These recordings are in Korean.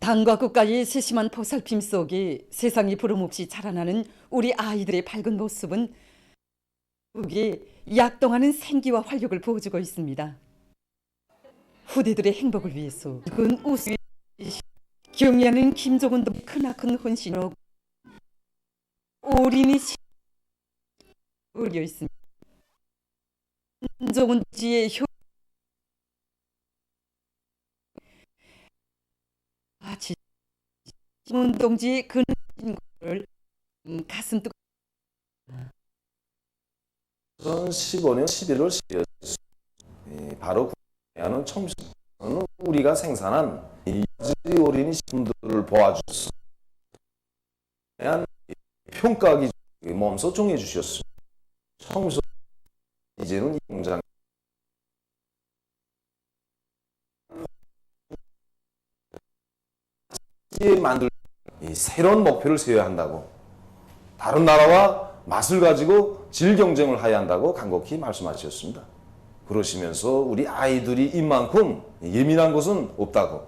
당과 국가의 세심한 보살핌 속에 세상이 부름없이 자라나는 우리 아이들의 밝은 모습은 국에 약동하는 생기와 활력을 부어주고 있습니다. 후대들의 행복을 위해서 큰 웃음이 경의하는 김종은도 크나큰 헌신으로 올인이 우려 있습니다. 김종은 지의 운동지의 근을 가슴 뜨거. 2015년 11월 10일 바로 하는 청소는 우리가 생산한 이지 어린이 식품들을 보아주서 대한 평가 기준 몸소 정해 주셨습니다. 청소 이제는 이 공장 만들 새로운 목표를 세워야 한다고, 다른 나라와 맛을 가지고 질 경쟁을 해야 한다고 간곡히 말씀하셨습니다. 그러시면서 우리 아이들이 이만큼 예민한 것은 없다고,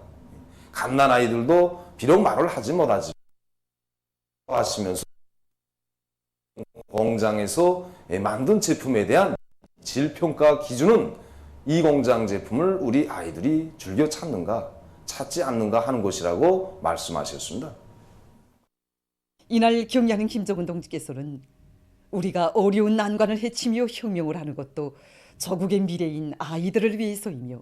갓난 아이들도 비록 말을 하지 못하지 하시면서 공장에서 만든 제품에 대한 질평가 기준은 이 공장 제품을 우리 아이들이 즐겨 찾지 않는가 하는 것이라고 말씀하셨습니다. 이날 경의하는 김종은 동지께서는 우리가 어려운 난관을 헤치며 혁명을 하는 것도 조국의 미래인 아이들을 위해서이며,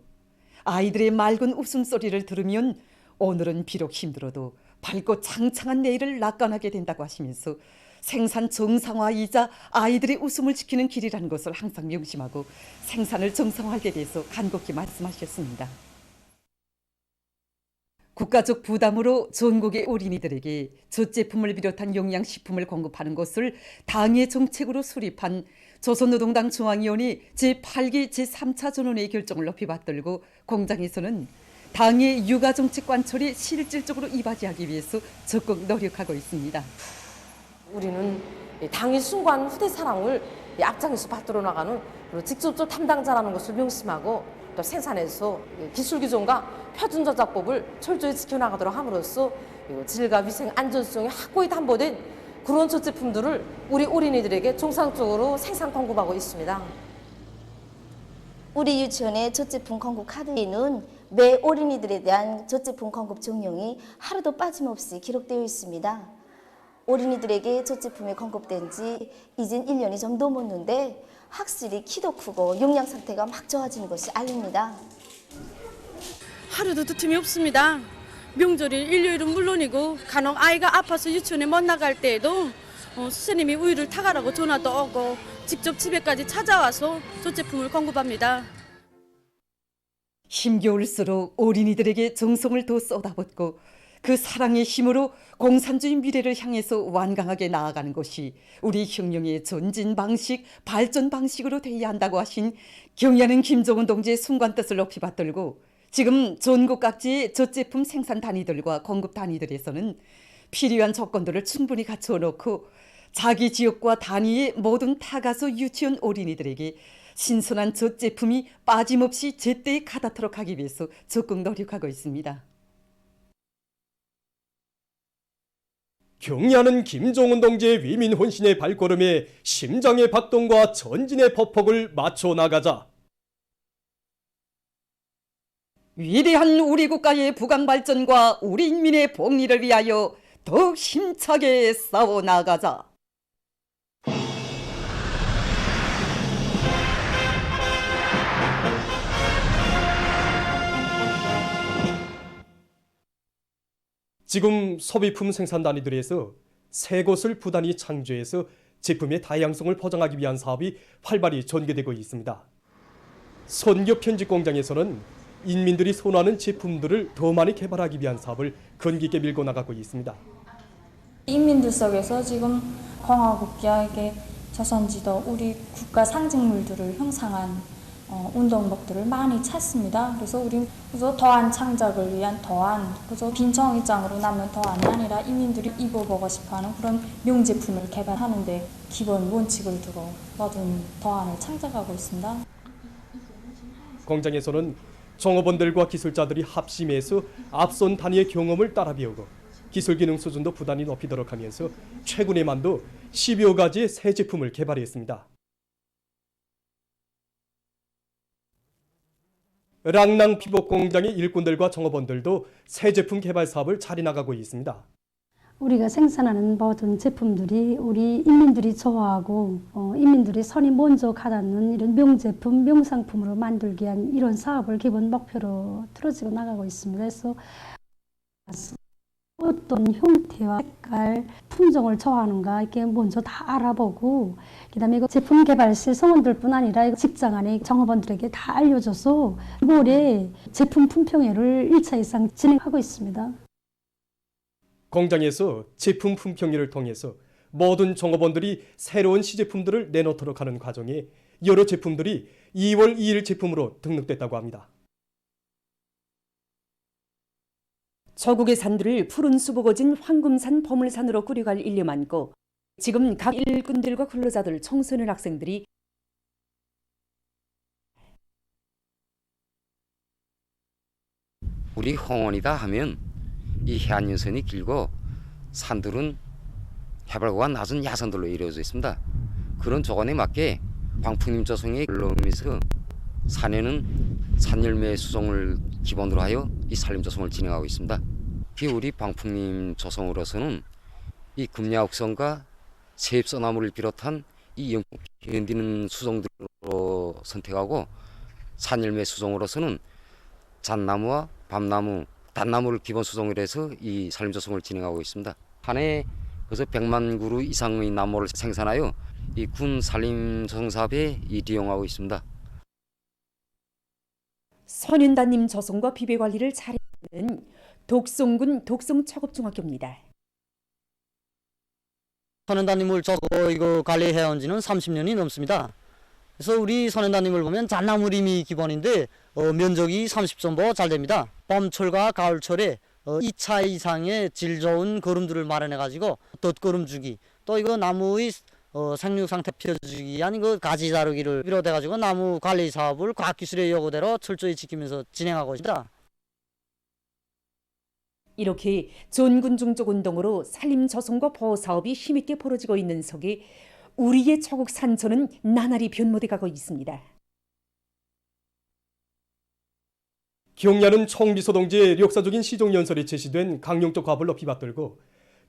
아이들의 맑은 웃음소리를 들으면 오늘은 비록 힘들어도 밝고 창창한 내일을 낙관하게 된다고 하시면서 생산 정상화이자 아이들의 웃음을 지키는 길이라는 것을 항상 명심하고 생산을 정상화하게 돼서 간곡히 말씀하셨습니다. 국가적 부담으로 전국의 어린이들에게 젖제품을 비롯한 영양식품을 공급하는 것을 당의 정책으로 수립한 조선노동당 중앙위원회 제8기 제3차 전원회의 결정을 높이 받들고 공장에서는 당의 육아정책 관철이 실질적으로 이바지하기 위해서 적극 노력하고 있습니다. 우리는 당의 숭고한 후대 사랑을 앞장에서 받들어 나가는 직접적 담당자라는 것을 명심하고 또 생산에서 기술 기존과 표준 저작법을 철저히 지켜나가도록 함으로써 질과 위생 안전성이 확고히 담보된 그런 젖제품들을 우리 어린이들에게 정상적으로 생산 공급하고 있습니다. 우리 유치원의 젖제품 공급 카드에는 매 어린이들에 대한 젖제품 공급 정령이 하루도 빠짐없이 기록되어 있습니다. 어린이들에게 젖제품이 공급된 지 이젠 1년이 좀 넘었는데 확실히 키도 크고 영양 상태가 막 좋아지는 것이 알립니다. 하루도 두 틈이 없습니다. 명절일 일요일은 물론이고 간혹 아이가 아파서 유치원에 못 나갈 때에도 선생님이 우유를 타가라고 전화도 오고 직접 집에까지 찾아와서 젖제품을 공급합니다. 힘겨울수록 어린이들에게 정성을 더 쏟아붓고 그 사랑의 힘으로 공산주의 미래를 향해서 완강하게 나아가는 것이 우리 혁명의 전진 방식, 발전 방식으로 되어야 한다고 하신 경의하는 김종은 동지의 숭고한 뜻을 높이 받들고, 지금 전국 각지의 젖제품 생산 단위들과 공급 단위들에서는 필요한 조건들을 충분히 갖추어 놓고 자기 지역과 단위의 모든 타가수 유치원 어린이들에게 신선한 젖제품이 빠짐없이 제때에 가닿도록 하기 위해서 적극 노력하고 있습니다. 경의하는 김종은 동지의 위민 혼신의 발걸음에 심장의 박동과 전진의 폭폭을 맞춰 나가자. 위대한 우리 국가의 부강 발전과 우리 인민의 복리를 위하여 더욱 힘차게 싸워 나가자. 지금 소비품 생산 단위들에서 새 곳을 부단히 창조해서 제품의 다양성을 보장하기 위한 사업이 활발히 전개되고 있습니다. 선교 편집 공장에서는 인민들이 선호하는 제품들을 더 많이 개발하기 위한 사업을 건기 있게 밀고 나가고 있습니다. 인민들 속에서 지금 공화국계의 조선지도 우리 국가 상징물들을 형상한 운동복들을 많이 찾습니다. 그래서 더한 창작을 위한 더한, 그래서 빈 정의장으로 남는 더한이 아니라 인민들이 입어보고 싶어하는 그런 명제품을 개발하는 데 기본 원칙을 두고 모든 더한을 창작하고 있습니다. 공장에서는 종업원들과 기술자들이 합심해서 앞선 단위의 경험을 따라 배우고 기술 기능 수준도 부단히 높이도록 하면서 최근에만도 10여 가지의 새 제품을 개발했습니다. 랑낭 피복 공장의 일꾼들과 종업원들도 새 제품 개발 사업을 잘 나가고 있습니다. 우리가 생산하는 모든 제품들이 우리 인민들이 좋아하고 인민들이 손이 먼저 가닿는 이런 명제품, 명상품으로 만들기 위한 이런 사업을 기본 목표로 틀어지고 나가고 있습니다. 그래서 어떤 형태와 색깔, 품종을 좋아하는가 이렇게 먼저 다 알아보고 그다음에 이거 제품 개발실 성원들뿐 아니라 직장 안에 종업원들에게 다 알려줘서 올해 제품 품평회를 1차 이상 진행하고 있습니다. 공장에서 제품 품평회를 통해서 모든 종업원들이 새로운 시제품들을 내놓도록 하는 과정에 여러 제품들이 2월 2일 제품으로 등록됐다고 합니다. 저국의 산들을 푸른 수복어진 황금산 보물산으로 꾸려갈 일념 안고 지금 각 일꾼들과 근로자들, 청소년 학생들이 우리 홍원이다 하면 이 해안연선이 길고 산들은 해발고가 낮은 야산들로 이루어져 있습니다. 그런 조건에 맞게 광풍림 조성에 올라오면서 산에는 산열매 수송을 기본으로 하여 이 산림 조성을 진행하고 있습니다. 우리 방풍림 조성으로서는 이 금야옥성과 세입소나무를 비롯한 이 영풍 견디는 수종들로 선택하고 산열매 수종으로서는 잣나무와 밤나무, 단나무를 기본 수종으로 해서 이 산림 조성을 진행하고 있습니다. 한 해 그래서 100만 그루 이상의 나무를 생산하여 이 군 산림 조성 사업에 이용하고 있습니다. 선윤단님 조성과 비배 관리를 잘하는 독송군 독송초급중학교입니다. 선현단님을 저도 이거 관리해온 지는 30년이 넘습니다. 그래서 우리 선현단님을 보면 잣나무림이 기본인데 면적이 30전보 잘 됩니다. 봄철과 가을철에 2차 이상의 질 좋은 거름들을 마련해가지고 덧거름 주기, 또 이거 나무의 생육 상태 펴주기 위한 그 가지 자르기를 비롯해가지고 나무 관리 사업을 과학기술의 요구대로 철저히 지키면서 진행하고 있습니다. 이렇게 전군중적 운동으로 산림 조성과 보호 사업이 힘있게 벌어지고 있는 속에 우리의 초국 산천은 나날이 변모돼 가고 있습니다. 경야는 청미소동지의 역사적인 시종연설에 제시된 강령적 과업을 높이 받들고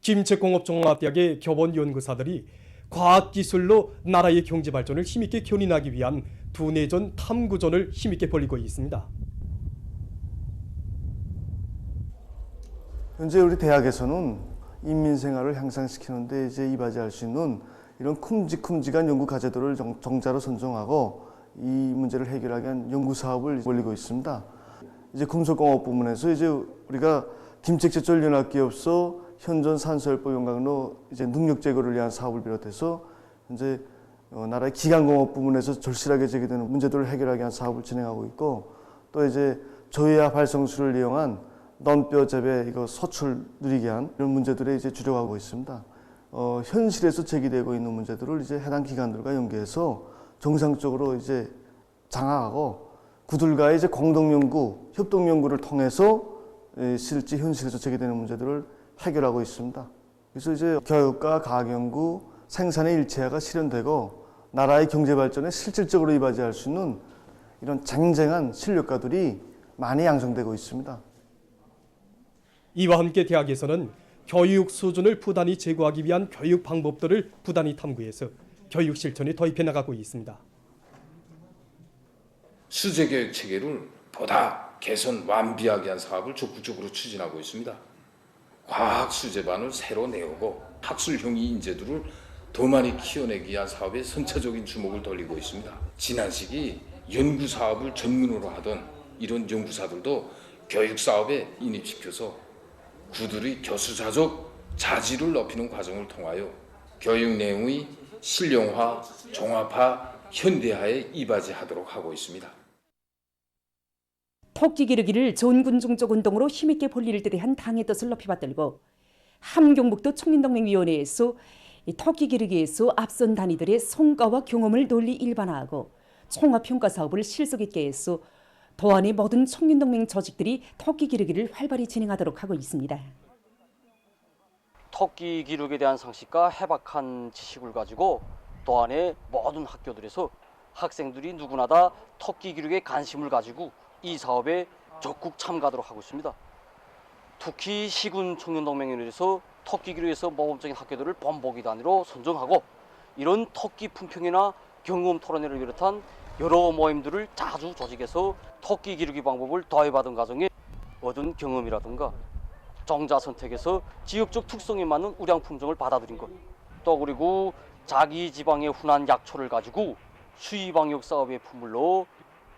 김책공업종합대학의 교본연구사들이 과학기술로 나라의 경제발전을 힘있게 견인하기 위한 두뇌전 탐구전을 힘있게 벌이고 있습니다. 현재 우리 대학에서는 인민생활을 향상시키는 데 이제 이바지할 수 있는 이런 큼직큼직한 연구 과제들을 정자로 선정하고 이 문제를 해결하기 위한 연구 사업을 벌이고 있습니다. 이제 금속공업 부문에서 이제 우리가 김책제철연합기업소 현존 산소열법 연강로 이제 능력 제고를 위한 사업을 비롯해서 현재 나라의 기간공업 부문에서 절실하게 제기되는 문제들을 해결하기 위한 사업을 진행하고 있고, 또 이제 저해와 발성수를 이용한 넌뼈 재배 이거 소출 누리게 한 이런 문제들에 이제 주력하고 있습니다. 현실에서 제기되고 있는 문제들을 이제 해당 기관들과 연계해서 정상적으로 이제 장악하고 그들과의 이제 공동 연구, 협동 연구를 통해서 실제 현실에서 제기되는 문제들을 해결하고 있습니다. 그래서 이제 교육과 과학 연구, 생산의 일체화가 실현되고 나라의 경제 발전에 실질적으로 이바지할 수 있는 이런 쟁쟁한 실력가들이 많이 양성되고 있습니다. 이와 함께 대학에서는 교육 수준을 부단히 제고하기 위한 교육 방법들을 부단히 탐구해서 교육 실천에 도입해 나가고 있습니다. 수제교육 체계를 보다 개선 완비하게 한 사업을 적극적으로 추진하고 있습니다. 과학 수제반을 새로 내오고 학술형의 인재들을 더 많이 키워내기 위한 사업에 선차적인 주목을 돌리고 있습니다. 지난 시기 연구 사업을 전문으로 하던 이런 연구사들도 교육 사업에 인입시켜서 그들의 교수자적 자질을 높이는 과정을 통하여 교육 내용의 실용화, 종합화, 현대화에 이바지하도록 하고 있습니다. 토끼 기르기를 전군중적 운동으로 힘있게 벌릴 때 대한 당의 뜻을 높이 받들고 함경북도 총린동맹위원회에서 토끼 기르기에서 앞선 단위들의 성과와 경험을 널리 일반화하고 총합평가 사업을 실속 있게 해서 도안의 모든 청년동맹 조직들이 토끼 기르기를 활발히 진행하도록 하고 있습니다. 토끼 기르기에 대한 상식과 해박한 지식을 가지고 도안의 모든 학교들에서 학생들이 누구나 다 토끼 기르기에 관심을 가지고 이 사업에 적극 참가하도록 하고 있습니다. 특히 시군 청년동맹에 의해서 토끼 기르기에서 모범적인 학교들을 본보기 단위로 선정하고 이런 토끼 품평이나 경험 토론회를 비롯한 여러 모임들을 자주 조직해서 토끼 기르기 방법을 도입하던 과정에 얻은 경험이라든가 종자 선택에서 지역적 특성에 맞는 우량 품종을 받아들인 것, 또 그리고 자기 지방의 훈한 약초를 가지고 수의방역 사업의 품물로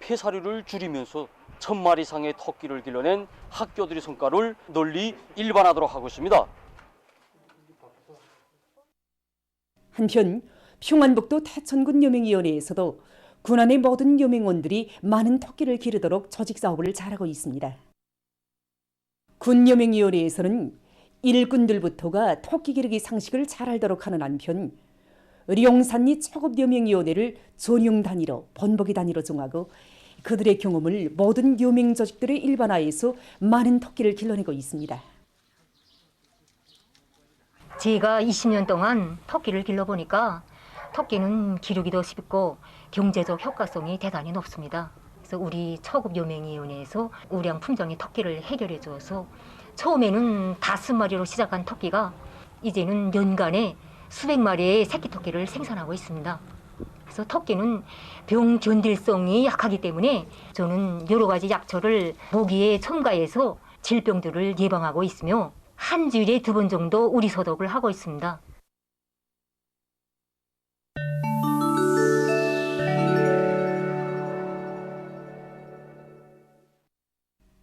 폐사료를 줄이면서 1000마리 이상의 토끼를 길러낸 학교들의 성과를 널리 일반화하도록 하고 있습니다. 한편 평안북도 태천군 여명위원회에서도 군안의 모든 여명원들이 많은 토끼를 기르도록 조직 사업을 잘하고 있습니다. 군 여명위원회에서는 일꾼들부터가 토끼 기르기 상식을 잘 알도록 하는 한편 룡산리 초급 여명위원회를 전용 단위로 본보기 단위로 정하고 그들의 경험을 모든 여명 조직들의 일반화해서 많은 토끼를 길러내고 있습니다. 제가 20년 동안 토끼를 길러보니까 토끼는 기르기도 쉽고 경제적 효과성이 대단히 높습니다. 그래서 우리 초급 여명위원회에서 우량 품종의 토끼를 해결해 주어서 처음에는 5마리로 시작한 토끼가 이제는 연간에 수백 마리의 새끼 토끼를 생산하고 있습니다. 그래서 토끼는 병 견딜성이 약하기 때문에 저는 여러 가지 약초를 모기에 첨가해서 질병들을 예방하고 있으며 한 주일에 2번 정도 우리 소독을 하고 있습니다.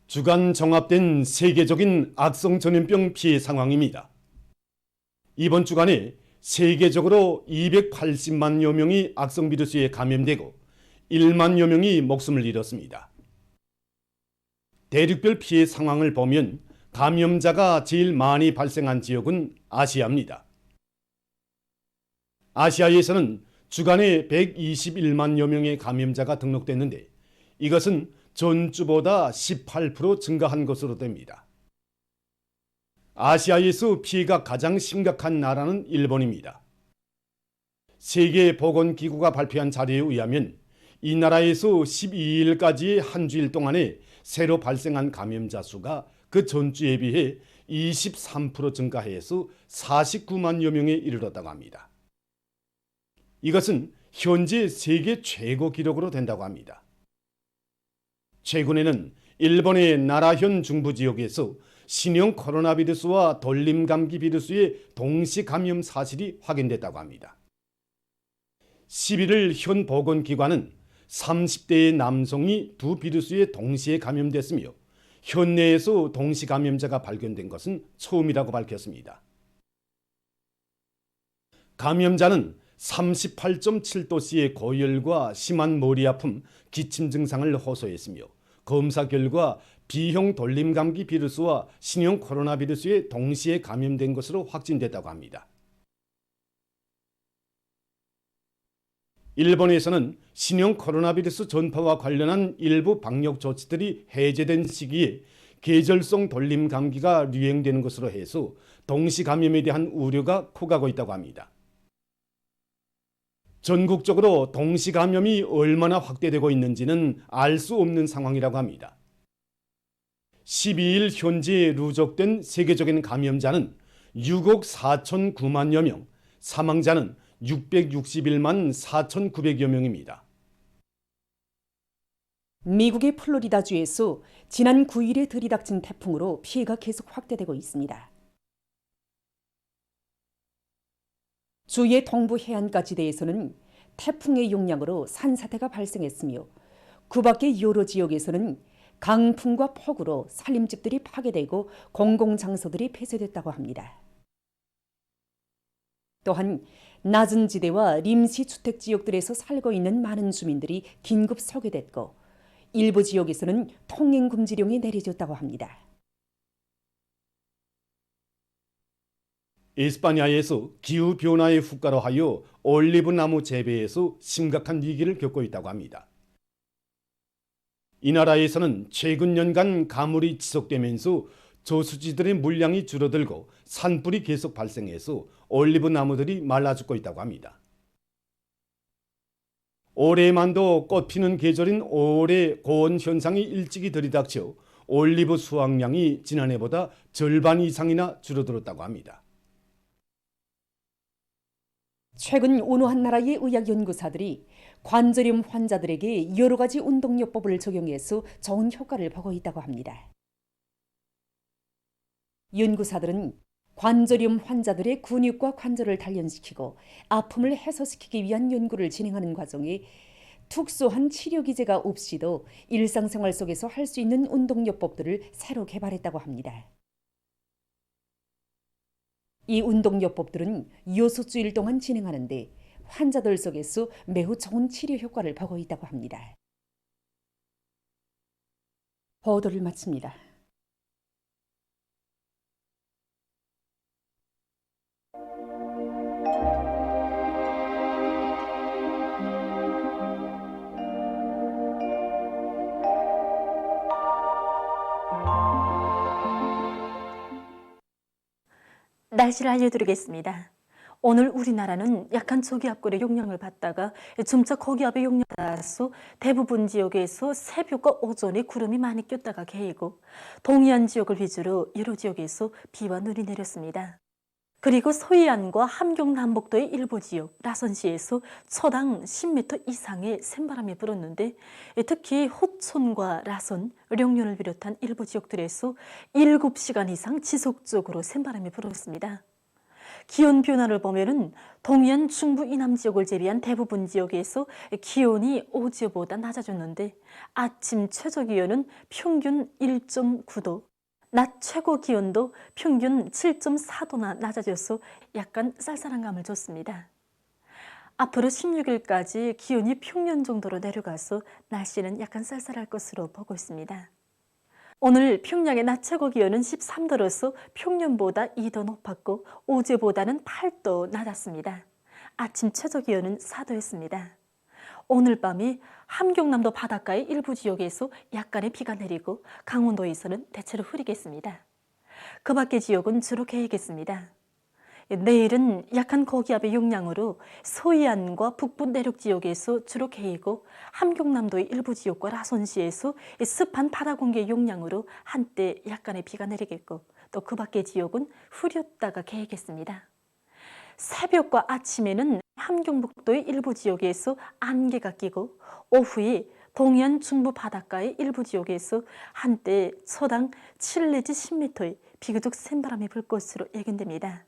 주간 종합된 세계적인 악성 전염병 피해 상황입니다. 이번 주간에 세계적으로 280만여 명이 악성 비루스에 감염되고 1만여 명이 목숨을 잃었습니다. 대륙별 피해 상황을 보면 감염자가 제일 많이 발생한 지역은 아시아입니다. 아시아에서는 주간에 121만여 명의 감염자가 등록됐는데 이것은 전주보다 18% 증가한 것으로 됩니다. 아시아에서 피해가 가장 심각한 나라는 일본입니다. 세계보건기구가 발표한 자료에 의하면 이 나라에서 12일까지의 한 주일 동안에 새로 발생한 감염자 수가 그 전주에 비해 23% 증가해서 49만여 명에 이르렀다고 합니다. 이것은 현재 세계 최고 기록으로 된다고 합니다. 최근에는 일본의 나라현 중부 지역에서 신형 코로나 비루스와 돌림감기 비루스의 동시 감염 사실이 확인됐다고 합니다. 11일 현 보건기관은 30대의 남성이 두 비루스에 동시에 감염됐으며 현내에서 동시 감염자가 발견된 것은 처음이라고 밝혔습니다. 감염자는 38.7도씨의 고열과 심한 머리 아픔, 기침 증상을 호소했으며 검사 결과 B형 돌림감기 비루스와 신형 코로나 비루스에 동시에 감염된 것으로 확진됐다고 합니다. 일본에서는 신형 코로나 비루스 전파와 관련한 일부 방역 조치들이 해제된 시기에 계절성 돌림감기가 유행되는 것으로 해서 동시 감염에 대한 우려가 커가고 있다고 합니다. 전국적으로 동시 감염이 얼마나 확대되고 있는지는 알 수 없는 상황이라고 합니다. 12일 현재 누적된 세계적인 감염자는 6억 4,009만여 명, 사망자는 661만 4,900여 명입니다. 미국의 플로리다주에서 지난 9일에 들이닥친 태풍으로 피해가 계속 확대되고 있습니다. 주의 동부 해안가지대에서는 태풍의 영향으로 산사태가 발생했으며 그 밖의 여러 지역에서는 강풍과 폭우로 살림집들이 파괴되고 공공장소들이 폐쇄됐다고 합니다. 또한 낮은 지대와 임시주택 지역들에서 살고 있는 많은 주민들이 긴급 소개됐고 일부 지역에서는 통행금지령이 내려졌다고 합니다. 이스파니아에서 기후변화의 후가로 하여 올리브 나무 재배에서 심각한 위기를 겪고 있다고 합니다. 이 나라에서는 최근 년간 가물이 지속되면서 저수지들의 물량이 줄어들고 산불이 계속 발생해서 올리브 나무들이 말라 죽고 있다고 합니다. 올해만도 꽃 피는 계절인 5월에 고온 현상이 일찍이 들이닥쳐 올리브 수확량이 지난해보다 절반 이상이나 줄어들었다고 합니다. 최근 어느 한 나라의 의학 연구사들이 관절염 환자들에게 여러 가지 운동요법을 적용해서 좋은 효과를 보고 있다고 합니다. 연구사들은 관절염 환자들의 근육과 관절을 단련시키고 아픔을 해소시키기 위한 연구를 진행하는 과정에 특수한 치료 기제가 없이도 일상생활 속에서 할 수 있는 운동요법들을 새로 개발했다고 합니다. 이 운동요법들은 6주일 동안 진행하는데 환자들 속에서 매우 좋은 치료 효과를 보고 있다고 합니다. 보도를 마칩니다. 날씨를 알려드리겠습니다. 오늘 우리나라는 약한 저기압골의 영향을 받다가 점차 고기압의 영향을 받아서 대부분 지역에서 새벽과 오전에 구름이 많이 꼈다가 개이고 동해안 지역을 위주로 여러 지역에서 비와 눈이 내렸습니다. 그리고 서해안과 함경 남북도의 일부 지역, 라선시에서 초당 10m 이상의 샘바람이 불었는데 특히 호천과 라선, 령년을 비롯한 일부 지역들에서 7시간 이상 지속적으로 샘바람이 불었습니다. 기온 변화를 보면은 동해안 중부 이남 지역을 제외한 대부분 지역에서 기온이 어제보다 낮아졌는데 아침 최저 기온은 평균 1.9도, 낮 최고 기온도 평균 7.4도나 낮아져서 약간 쌀쌀한 감을 줬습니다. 앞으로 16일까지 기온이 평년 정도로 내려가서 날씨는 약간 쌀쌀할 것으로 보고 있습니다. 오늘 평양의 낮 최고 기온은 13도로서 평년보다 2도 높았고 어제보다는 8도 낮았습니다. 아침 최저 기온은 4도였습니다. 오늘 밤이 함경남도 바닷가의 일부 지역에서 약간의 비가 내리고 강원도에서는 대체로 흐리겠습니다. 그 밖의 지역은 주로 개이겠습니다. 내일은 약한 고기압의 영향으로 서해안과 북부 내륙 지역에서 주로 개이고 함경남도의 일부 지역과 라선시에서 습한 바다 공기의 영향으로 한때 약간의 비가 내리겠고 또 그 밖의 지역은 흐렸다가 개이겠습니다. 새벽과 아침에는 함경북도의 일부 지역에서 안개가 끼고 오후에 동해안 중부 바닷가의 일부 지역에서 한때 초당 7 내지 10m의 비교적 센 바람이 불 것으로 예견됩니다.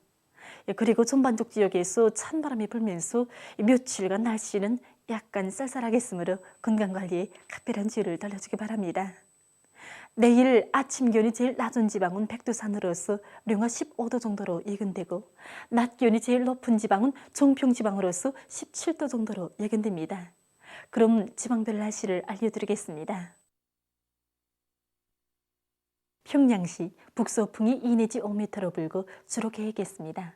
그리고 전반적 지역에서 찬바람이 불면서 며칠간 날씨는 약간 쌀쌀하겠으므로 건강관리에 각별한 주의를 돌려주기 바랍니다. 내일 아침 기온이 제일 낮은 지방은 백두산으로서 영하 15도 정도로 예견되고 낮 기온이 제일 높은 지방은 종평지방으로서 17도 정도로 예견됩니다. 그럼 지방별 날씨를 알려드리겠습니다. 평양시 북서풍이 2 내지 5m로 불고 주로 개겠습니다.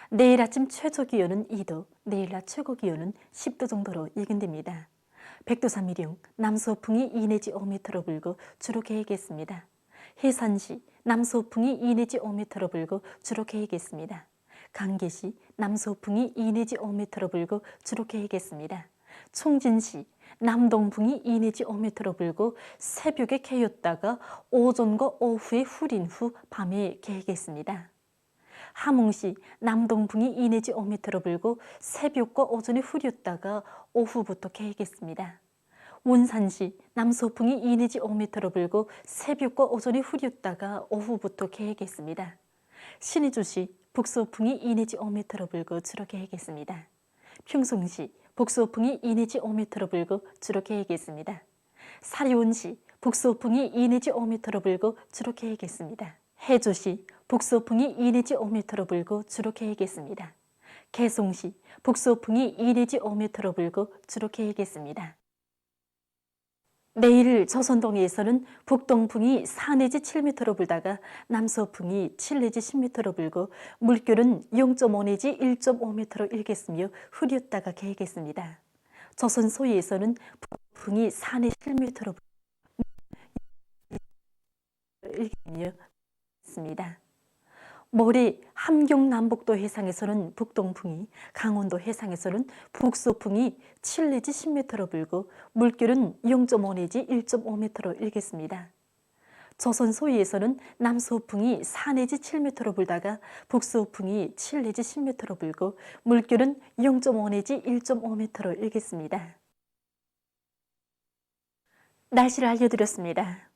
내일 아침 최저 기온은 2도, 내일 낮 최고 기온은 10도 정도로 예견됩니다. 백두산 미령 남서풍이 2 내지 5m로 불고 주로 개겠습니다. 해산시 남서풍이 2 내지 5m로 불고 주로 개겠습니다. 강계시 남서풍이 2 내지 5m로 불고 주로 개겠습니다. 총진시 남동풍이 2 내지 5m로 불고 새벽에 개였다가 오전과 오후에 흐린 후 밤에 개겠습니다. 함흥시 남동풍이 2 내지 5m로 불고 새벽과 오전에 흐렸다가 오후부터 개겠습니다. 원산시 남서풍이 2 내지 5m로 불고 새벽과 오전에 흐렸다가 오후부터 개겠습니다. 신의주시 북서풍이 2 내지 5m로 불고 주로 개겠습니다. 평성시 북서풍이 2 내지 5m로 불고 주로 개겠습니다. 사리온시 북서풍이 2 내지 5m로 불고 주로 개겠습니다. 해주시 북서풍이 2 내지 5m로 불고 주로 개겠습니다. 개송시 북서풍이 2 내지 5m로 불고 주로 개겠습니다. 내일 조선동해에서는 북동풍이 4 내지 7m로 불다가 남서풍이 7 내지 10m로 불고 물결은 0.5 내지 1.5m로 일겠으며 흐렸다가 개겠습니다. 조선 소위에서는 북풍이 4 내지 7m로 불고 일겠습니다. 모레 함경 남북도 해상에서는 북동풍이, 강원도 해상에서는 북서풍이 7 내지 10m로 불고 물결은 0.5 내지 1.5m로 일겠습니다. 조선 소위에서는 남서풍이 4 내지 7m로 불다가 북서풍이 7 내지 10m로 불고 물결은 0.5 내지 1.5m로 일겠습니다. 날씨를 알려드렸습니다.